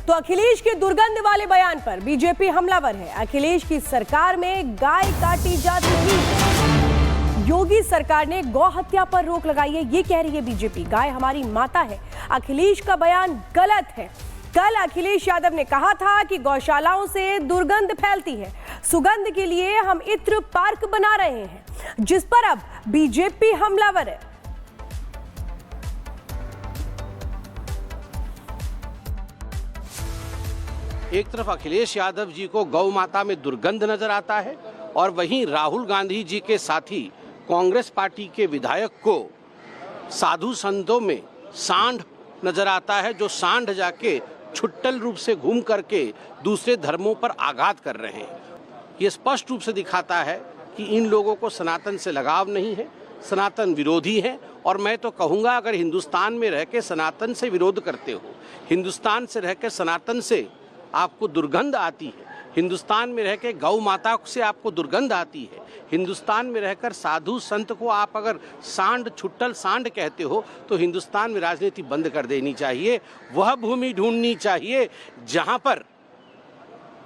तो अखिलेश के दुर्गंध वाले बयान पर बीजेपी हमलावर है। अखिलेश की सरकार में गाय काटी जाती थी। योगी सरकार ने गौ हत्या पर रोक लगाई है, ये कह रही है बीजेपी। गाय हमारी माता है। अखिलेश का बयान गलत है। कल अखिलेश यादव ने कहा था कि गौशालाओं से दुर्गंध फैलती है। सुगंध के लिए हम इत्र पार्क बना रहे हैं, जिस पर अब बीजेपी हमलावर है। एक तरफ अखिलेश यादव जी को गौ माता में दुर्गंध नजर आता है और वहीं राहुल गांधी जी के साथी कांग्रेस पार्टी के विधायक को साधु संतों में सांड नजर आता है, जो सांड जाके छुट्टल रूप से घूम करके दूसरे धर्मों पर आघात कर रहे हैं। ये स्पष्ट रूप से दिखाता है कि इन लोगों को सनातन से लगाव नहीं है, सनातन विरोधी है। और मैं तो कहूँगा, अगर हिंदुस्तान में रह के सनातन से विरोध करते हो, हिंदुस्तान से रह के सनातन से आपको दुर्गंध आती है, हिंदुस्तान में रह के गौ माता से आपको दुर्गंध आती है, हिंदुस्तान में रहकर साधु संत को आप अगर सांड छुट्टल सांड कहते हो, तो हिंदुस्तान में राजनीति बंद कर देनी चाहिए। वह भूमि ढूंढनी चाहिए जहां पर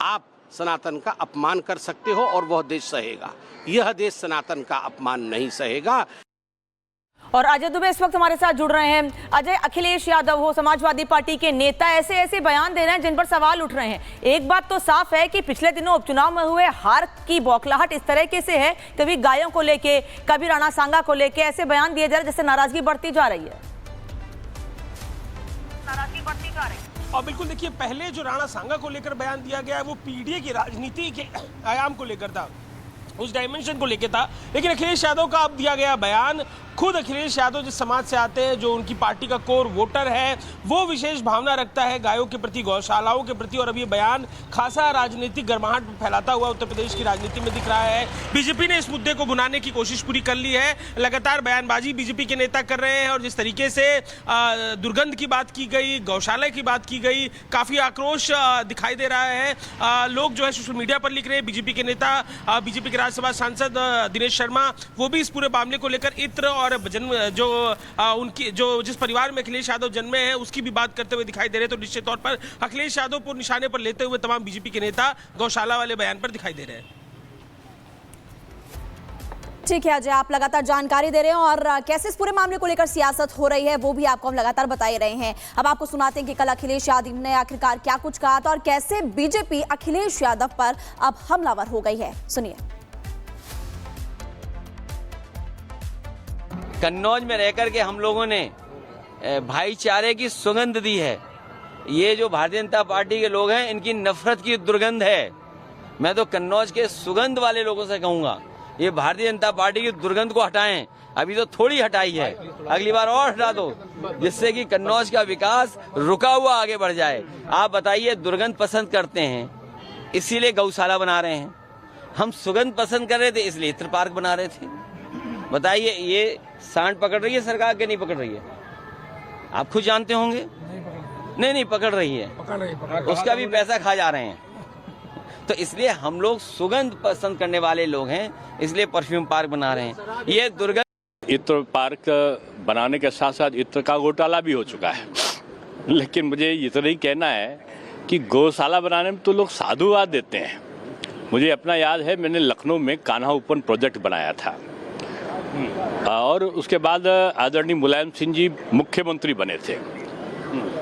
आप सनातन का अपमान कर सकते हो और वह देश सहेगा। यह देश सनातन का अपमान नहीं सहेगा। और अजय दुबे इस वक्त हमारे साथ जुड़ रहे हैं। अजय, अखिलेश यादव हो, समाजवादी पार्टी के नेता, ऐसे ऐसे बयान दे रहे हैं जिन पर सवाल उठ रहे हैं। एक बात तो साफ है कि पिछले दिनों उपचुनाव में हुए हार की बौखलाहट इस तरह से है, कभी गायों को लेके, कभी राणा सांगा को लेके ऐसे बयान दिए जा रहे हैं जिससे नाराजगी बढ़ती जा रही है। और बिल्कुल देखिए, पहले जो राणा सांगा को लेकर बयान दिया गया है वो पीडीए की राजनीति के आयाम को लेकर था, उस डायमेंशन को लेकर था। लेकिन अखिलेश यादव का अब दिया गया बयान, खुद अखिलेश यादव जिस समाज से आते हैं, जो उनकी पार्टी का कोर वोटर है, वो विशेष भावना रखता है गायों के प्रति, गौशालाओं के प्रति। और अब ये बयान खासा राजनीतिक गर्माहट फैलाता हुआ उत्तर प्रदेश की राजनीति में दिख रहा है। बीजेपी ने इस मुद्दे को भुनाने की कोशिश पूरी कर ली है। लगातार बयानबाजी बीजेपी के नेता कर रहे हैं और जिस तरीके से दुर्गंध की बात की गई, गौशाला की बात की गई, काफी आक्रोश दिखाई दे रहा है। लोग जो है सोशल मीडिया पर लिख रहे हैं। बीजेपी के नेता, बीजेपी के राज्यसभा सांसद दिनेश शर्मा, वो भी इस पूरे मामले को लेकर इत्र और जन्म उनकी जो जिस परिवार में अखिलेश यादव जन्मे हैं उसकी भी बात करते हुए दिखाई दे रहे हैं। तो निश्चित तौर पर अखिलेश यादव को निशाने पर लेते हुए तमाम बीजेपी के नेता गौशाला वाले बयान पर दिखाई दे रहे हैं। ठीक है अजय, आप लगातार जानकारी दे रहे हैं और कैसे इस पूरे मामले को लेकर सियासत हो रही है वो भी आपको हम लगातार बता ही रहे हैं। अब आपको सुनाते हैं कि कल अखिलेश यादव ने आखिरकार क्या कुछ कहा था और कैसे बीजेपी अखिलेश यादव पर अब हमलावर हो गई है। सुनिए। कन्नौज में रहकर के हम लोगों ने भाईचारे की सुगंध दी है। ये जो भारतीय जनता पार्टी के लोग हैं, इनकी नफरत की दुर्गंध है। मैं तो कन्नौज के सुगंध वाले लोगों से कहूंगा, ये भारतीय जनता पार्टी की दुर्गंध को हटाएं। अभी तो थोड़ी हटाई है, अगली बार और हटा दो, जिससे कि कन्नौज का विकास रुका हुआ आगे बढ़ जाए। आप बताइए, दुर्गंध पसंद करते हैं इसीलिए गौशाला बना रहे हैं, हम सुगंध पसंद कर रहे थे इसलिए इत्र पार्क बना रहे थे। बताइए, ये सांड पकड़ रही है सरकार के नहीं पकड़ रही है? आप खुद जानते होंगे। नहीं पकड़ रही है, उसका भी पैसा खा जा रहे हैं। तो इसलिए हम लोग सुगंध पसंद करने वाले लोग हैं, इसलिए परफ्यूम पार्क बना रहे हैं। ये दुर्गंध इत्र पार्क बनाने के साथ साथ इत्र का घोटाला भी हो चुका है। लेकिन मुझे इतना ही कहना है कि गौशाला बनाने में तो लोग साधुवाद देते हैं। मुझे अपना याद है, मैंने लखनऊ में कान्हा ओपन प्रोजेक्ट बनाया था और उसके बाद आदरणीय मुलायम सिंह जी मुख्यमंत्री बने थे।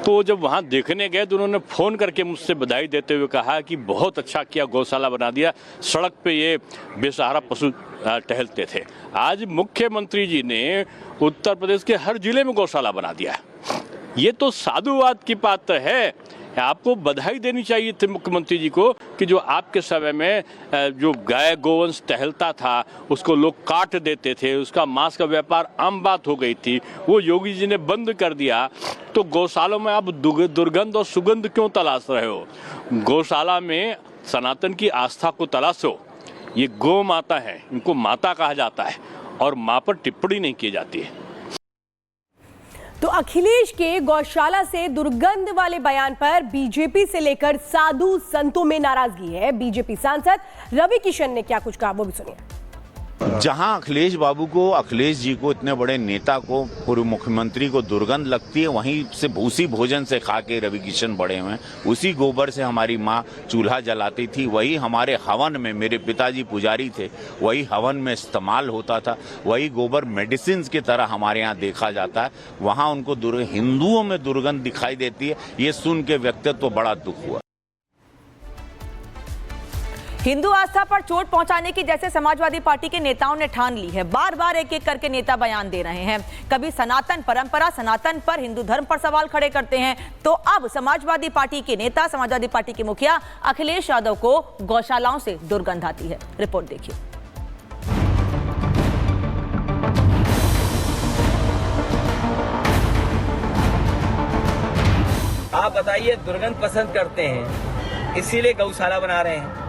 तो जब वहाँ देखने गए तो उन्होंने फ़ोन करके मुझसे बधाई देते हुए कहा कि बहुत अच्छा किया, गौशाला बना दिया, सड़क पे ये बेसहारा पशु टहलते थे। आज मुख्यमंत्री जी ने उत्तर प्रदेश के हर जिले में गौशाला बना दिया। ये तो साधुवाद की बात है। आपको बधाई देनी चाहिए थी मुख्यमंत्री जी को कि जो आपके समय में जो गाय गोवंश टहलता था उसको लोग काट देते थे, उसका मांस का व्यापार आम बात हो गई थी, वो योगी जी ने बंद कर दिया। तो गौशालों में आप दुर्गंध और सुगंध क्यों तलाश रहे हो? गौशाला में सनातन की आस्था को तलाशो। ये गौ माता है, इनको माता कहा जाता है और माँ पर टिप्पणी नहीं की जाती है। तो अखिलेश के गौशाला से दुर्गंध वाले बयान पर बीजेपी से लेकर साधु संतों में नाराजगी है। बीजेपी सांसद रवि किशन ने क्या कुछ कहा वो भी सुनिए। जहां अखिलेश बाबू को, अखिलेश जी को, इतने बड़े नेता को, पूर्व मुख्यमंत्री को दुर्गंध लगती है, वहीं से उसी भोजन से खा के रवि किशन बड़े हुए, उसी गोबर से हमारी माँ चूल्हा जलाती थी, वही हमारे हवन में, मेरे पिताजी पुजारी थे, वही हवन में इस्तेमाल होता था, वही गोबर मेडिसिन की तरह हमारे यहाँ देखा जाता है। वहाँ उनको हिंदुओं में दुर्गंध दिखाई देती है। ये सुन के व्यक्तित्व बड़ा दुख हुआ। हिंदू आस्था पर चोट पहुंचाने की जैसे समाजवादी पार्टी के नेताओं ने ठान ली है। बार बार एक एक करके नेता बयान दे रहे हैं। कभी सनातन परंपरा, सनातन पर, हिंदू धर्म पर सवाल खड़े करते हैं, तो अब समाजवादी पार्टी के नेता, समाजवादी पार्टी के मुखिया अखिलेश यादव को गौशालाओं से दुर्गंध आती है। रिपोर्ट देखिए। आप बताइए, दुर्गंध पसंद करते हैं इसीलिए गौशाला बना रहे हैं।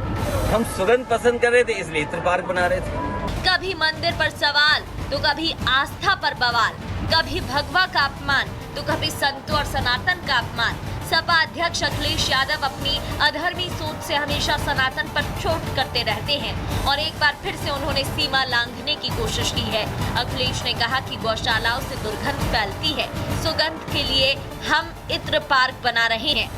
हम सुगंध पसंद कर रहे थे इसलिए इत्र पार्क बना रहे थे। कभी मंदिर पर सवाल तो कभी आस्था पर बवाल, कभी भगवा का अपमान तो कभी संतों और सनातन का अपमान। सपा अध्यक्ष अखिलेश यादव अपनी अधर्मी सोच से हमेशा सनातन पर चोट करते रहते हैं और एक बार फिर से उन्होंने सीमा लांघने की कोशिश की है। अखिलेश ने कहा कि गौशालाओं से दुर्गंध फैलती है, सुगंध के लिए हम इत्र पार्क बना रहे हैं।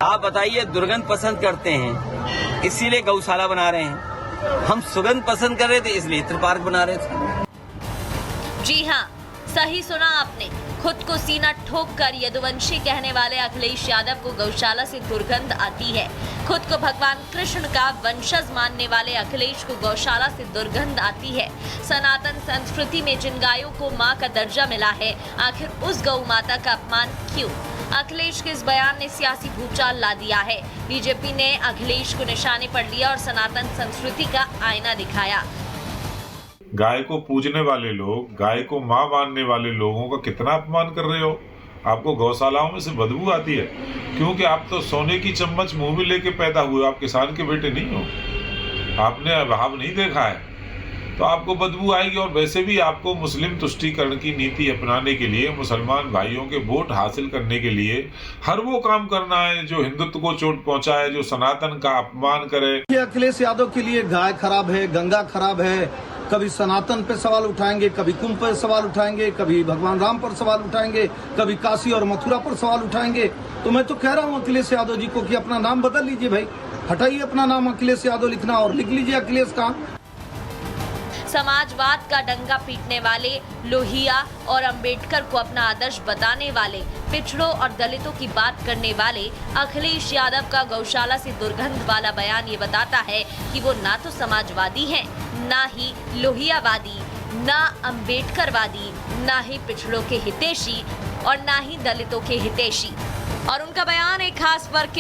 आप बताइए, दुर्गंध पसंद करते हैं इसीलिए गौशाला बना रहे हैं। हम सुगंध पसंद कर रहे थे इसलिए इत्र पार्क बना रहे थे। जी हाँ, सही सुना आपने। खुद को सीना ठोक कर यदुवंशी कहने वाले अखिलेश यादव को गौशाला से दुर्गंध आती है। खुद को भगवान कृष्ण का वंशज मानने वाले अखिलेश को गौशाला से दुर्गंध आती है। सनातन संस्कृति में जिन गायों को मां का दर्जा मिला है, आखिर उस गौ माता का अपमान क्यों? अखिलेश के इस बयान ने सियासी भूचाल ला दिया है। बीजेपी ने अखिलेश को निशाने पर लिया और सनातन संस्कृति का आईना दिखाया। गाय को पूजने वाले लोग, गाय को मां मानने वाले लोगों का कितना अपमान कर रहे हो। आपको गौशालाओं में से बदबू आती है क्योंकि आप तो सोने की चम्मच मुंह में लेके पैदा हुए, आप किसान के बेटे नहीं हो, आपने अभाव नहीं देखा है, तो आपको बदबू आएगी। और वैसे भी आपको मुस्लिम तुष्टीकरण की नीति अपनाने के लिए, मुसलमान भाइयों के वोट हासिल करने के लिए हर वो काम करना है जो हिंदुत्व को चोट पहुंचाए, जो सनातन का अपमान करे। अखिलेश यादव के लिए गाय खराब है, गंगा खराब है, कभी सनातन पे सवाल उठाएंगे, कभी कुंभ पर सवाल उठाएंगे, कभी भगवान राम पर सवाल उठाएंगे, कभी काशी और मथुरा पर सवाल उठाएंगे। तो मैं तो कह रहा हूँ अखिलेश यादव जी को कि अपना नाम बदल लीजिए भाई, हटाइए अपना नाम अखिलेश यादव लिखना और लिख लीजिए अखिलेश का। समाजवाद का डंका पीटने वाले, लोहिया और अंबेडकर को अपना आदर्श बताने वाले, पिछड़ों और दलितों की बात करने वाले अखिलेश यादव का गौशाला से दुर्गंध वाला बयान ये बताता है कि वो ना तो समाजवादी हैं, ना ही लोहियावादी, ना अंबेडकरवादी, ना ही पिछड़ों के हितैषी और ना ही दलितों के हितैषी। और उनका बयान एक खास वर्ग के